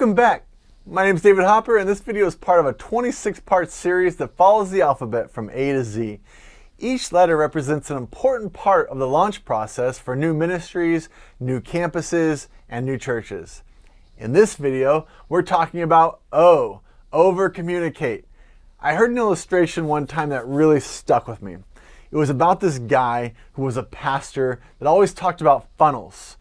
Welcome back. My name is David Hopper, and this video is part of a 26-part series that follows the alphabet from A to Z. Each letter represents an important part of the launch process for new ministries, new campuses, and new churches. In this video, we're talking about O, overcommunicate. I heard an illustration one time that really stuck with me. It was about this guy who was a pastor that always talked about funnels.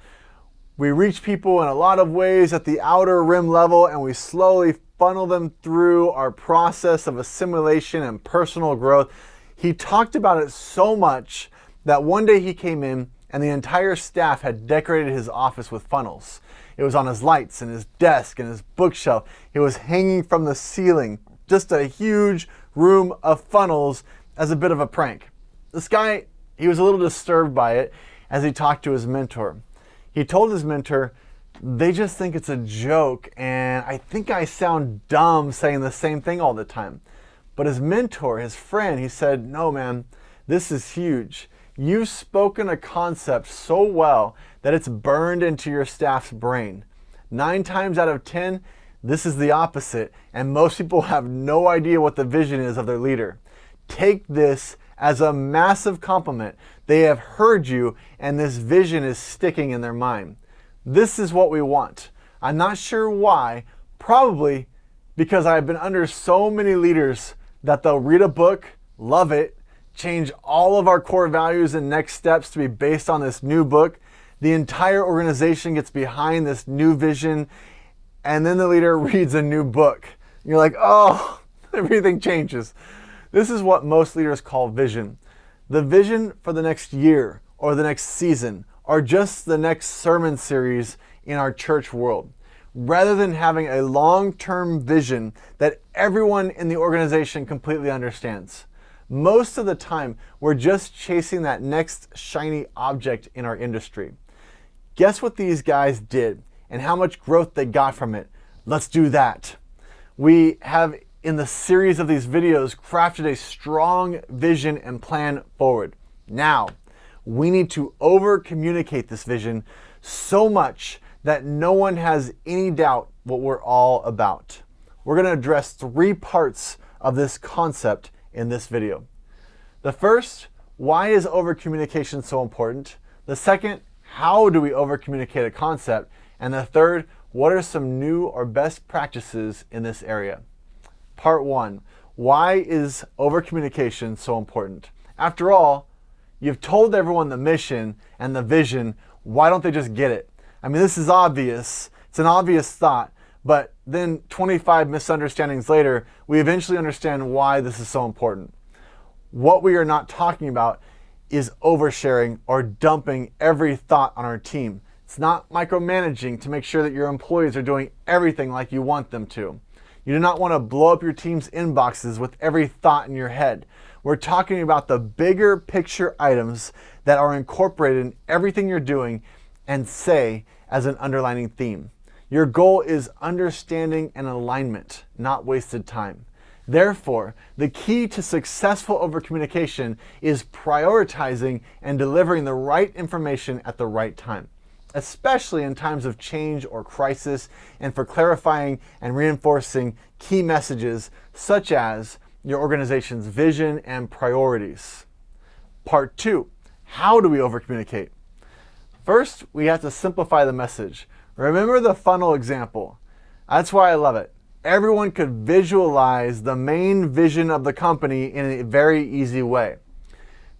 We reach people in a lot of ways at the outer rim level, and we slowly funnel them through our process of assimilation and personal growth. He talked about it so much that one day he came in and the entire staff had decorated his office with funnels. It was on his lights and his desk and his bookshelf. It was hanging from the ceiling. Just a huge room of funnels as a bit of a prank. This guy, he was a little disturbed by it as he talked to his mentor. He told his mentor, "They just think it's a joke, and I think I sound dumb saying the same thing all the time." But his mentor, his friend, he said, "No, man, this is huge. You've spoken a concept so well that it's burned into your staff's brain. 9 times out of 10, this is the opposite, and most people have no idea what the vision is of their leader. Take this as a massive compliment. They have heard you, and this vision is sticking in their mind. This is what we want. I'm not sure why, probably because I've been under so many leaders that they'll read a book, love it, change all of our core values and next steps to be based on this new book. The entire organization gets behind this new vision, and then the leader reads a new book. You're like, oh, everything changes." This is what most leaders call vision. The vision for the next year or the next season or just the next sermon series in our church world. Rather than having a long-term vision that everyone in the organization completely understands. Most of the time, we're just chasing that next shiny object in our industry. Guess what these guys did and how much growth they got from it? Let's do that. We have, in the series of these videos, crafted a strong vision and plan forward. Now, we need to over-communicate this vision so much that no one has any doubt what we're all about. We're going to address 3 parts of this concept in this video. The first, why is over-communication so important? The second, how do we over-communicate a concept? And the third, what are some new or best practices in this area? Part 1, why is over-communication so important? After all, you've told everyone the mission and the vision. Why don't they just get it? I mean, this is obvious. It's an obvious thought, but then 25 misunderstandings later, we eventually understand why this is so important. What we are not talking about is oversharing or dumping every thought on our team. It's not micromanaging to make sure that your employees are doing everything like you want them to. You do not want to blow up your team's inboxes with every thought in your head. We're talking about the bigger picture items that are incorporated in everything you're doing and say as an underlining theme. Your goal is understanding and alignment, not wasted time. Therefore, the key to successful overcommunication is prioritizing and delivering the right information at the right time, especially in times of change or crisis, and for clarifying and reinforcing key messages such as your organization's vision and priorities. Part 2, how do we overcommunicate? First, we have to simplify the message. Remember the funnel example. That's why I love it. Everyone could visualize the main vision of the company in a very easy way.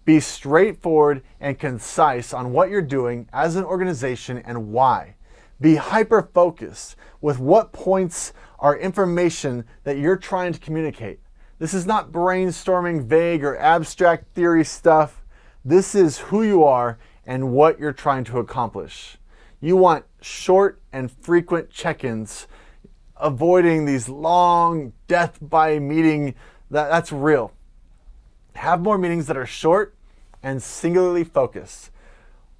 Be straightforward and concise on what you're doing as an organization and why. Be hyper-focused with what points are information that you're trying to communicate. This is not brainstorming vague or abstract theory stuff. This is who you are and what you're trying to accomplish. You want short and frequent check-ins, avoiding these long death by meeting. That's real. Have more meetings that are short and singularly focused.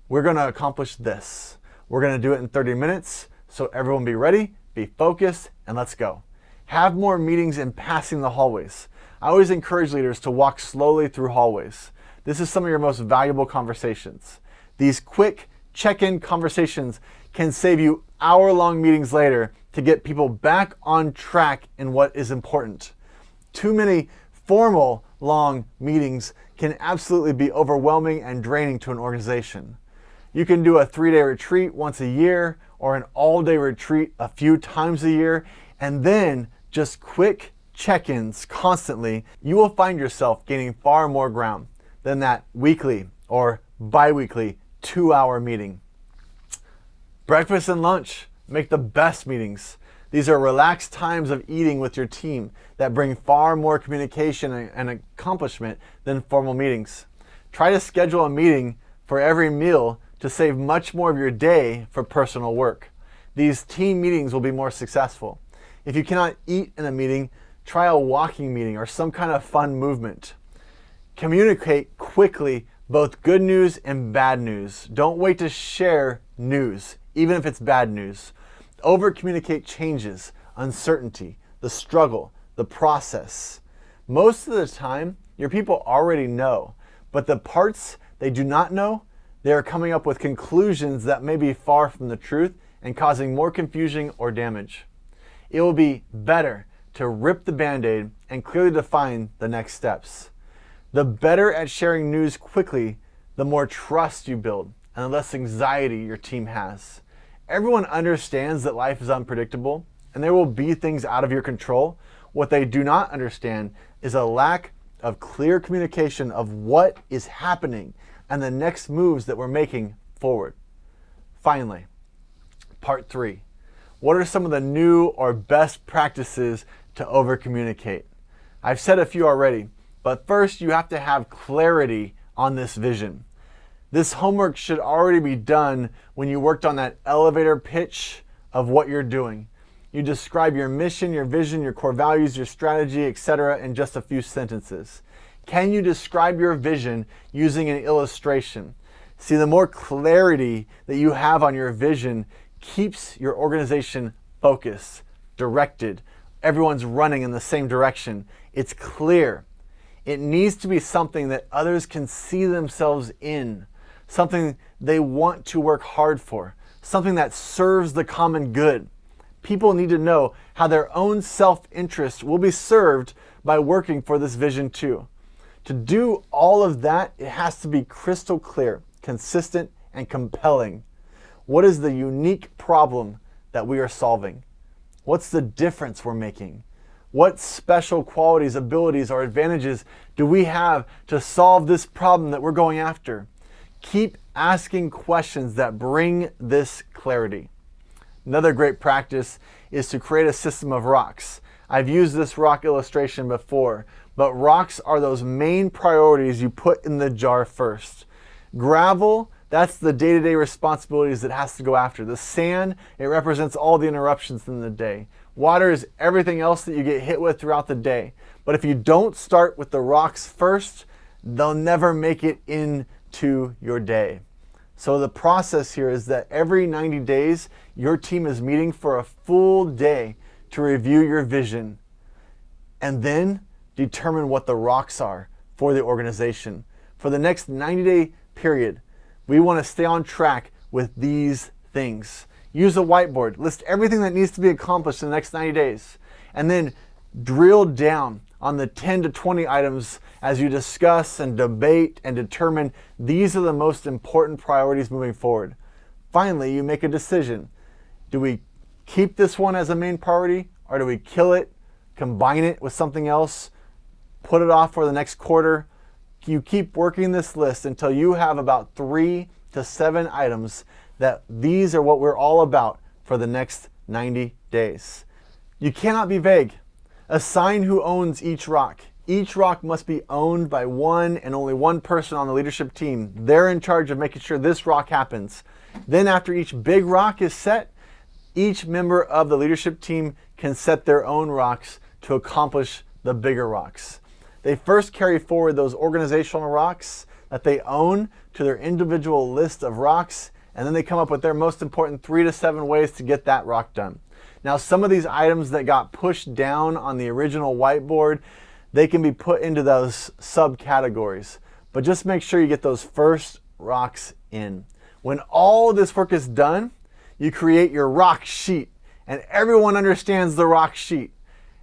We're going to accomplish this. We're going to do it in 30 minutes, so everyone be ready, be focused, and let's go. Have more meetings in passing the hallways. I always encourage leaders to walk slowly through hallways. This is some of your most valuable conversations. These quick check-in conversations can save you hour-long meetings later to get people back on track in what is important. Too many formal long meetings can absolutely be overwhelming and draining to an organization. You can do a 3-day retreat once a year or an all-day retreat a few times a year, and then just quick check-ins constantly. You will find yourself gaining far more ground than that weekly or bi-weekly 2-hour meeting. Breakfast and lunch make the best meetings. These are relaxed times of eating with your team that bring far more communication and accomplishment than formal meetings. Try to schedule a meeting for every meal to save much more of your day for personal work. These team meetings will be more successful. If you cannot eat in a meeting, try a walking meeting or some kind of fun movement. Communicate quickly both good news and bad news. Don't wait to share news, even if it's bad news. Overcommunicate changes, uncertainty, the struggle, the process. Most of the time, your people already know, but the parts they do not know, they are coming up with conclusions that may be far from the truth and causing more confusion or damage. It will be better to rip the Band-Aid and clearly define the next steps. The better at sharing news quickly, the more trust you build and the less anxiety your team has. Everyone understands that life is unpredictable and there will be things out of your control. What they do not understand is a lack of clear communication of what is happening and the next moves that we're making forward. Finally, part 3. What are some of the new or best practices to overcommunicate? I've said a few already, but first you have to have clarity on this vision. This homework should already be done when you worked on that elevator pitch of what you're doing. You describe your mission, your vision, your core values, your strategy, etc. in just a few sentences. Can you describe your vision using an illustration? See, the more clarity that you have on your vision keeps your organization focused, directed. Everyone's running in the same direction. It's clear. It needs to be something that others can see themselves in, something they want to work hard for, something that serves the common good. People need to know how their own self-interest will be served by working for this vision too. To do all of that, it has to be crystal clear, consistent, and compelling. What is the unique problem that we are solving? What's the difference we're making? What special qualities, abilities, or advantages do we have to solve this problem that we're going after? Keep asking questions that bring this clarity. Another great practice is to create a system of rocks. I've used this rock illustration before, but rocks are those main priorities you put in the jar first. Gravel, that's the day-to-day responsibilities it has to go after. The sand, it represents all the interruptions in the day. Water is everything else that you get hit with throughout the day. But if you don't start with the rocks first, they'll never make it into your day. So the process here is that every 90 days, your team is meeting for a full day to review your vision and then determine what the rocks are for the organization. For the next 90-day period, we want to stay on track with these things. Use a whiteboard, list everything that needs to be accomplished in the next 90 days, and then drill down on the 10 to 20 items as you discuss and debate and determine these are the most important priorities moving forward. Finally, you make a decision. Do we keep this one as a main priority, or do we kill it, combine it with something else, put it off for the next quarter? You keep working this list until you have about 3 to 7 items that these are what we're all about for the next 90 days. You cannot be vague. Assign who owns each rock. Each rock must be owned by one and only one person on the leadership team. They're in charge of making sure this rock happens. Then after each big rock is set, each member of the leadership team can set their own rocks to accomplish the bigger rocks. They first carry forward those organizational rocks that they own to their individual list of rocks, and then they come up with their most important 3 to 7 ways to get that rock done. Now, some of these items that got pushed down on the original whiteboard, they can be put into those subcategories, but just make sure you get those first rocks in. When all of this work is done, you create your rock sheet, and everyone understands the rock sheet.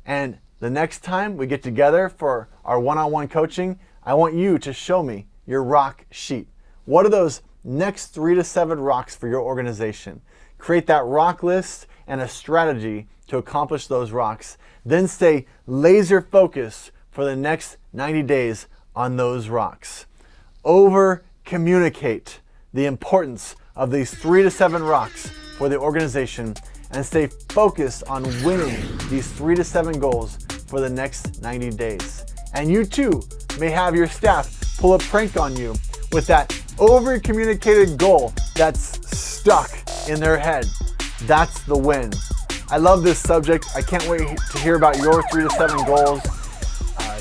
And the next time we get together for our one-on-one coaching, I want you to show me your rock sheet. What are those next 3 to 7 rocks for your organization? Create that rock list and a strategy to accomplish those rocks. Then stay laser focused for the next 90 days on those rocks. Over-communicate the importance of these 3 to 7 rocks for the organization and stay focused on winning these 3 to 7 goals for the next 90 days. And you too may have your staff pull a prank on you with that over-communicated goal that's stuck in their head. That's the win. I love this subject. I can't wait to hear about your 3 to 7 goals.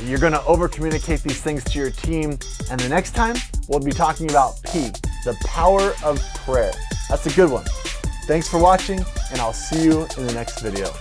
You're going to over-communicate these things to your team. And the next time, we'll be talking about P, the power of prayer. That's a good one. Thanks for watching, and I'll see you in the next video.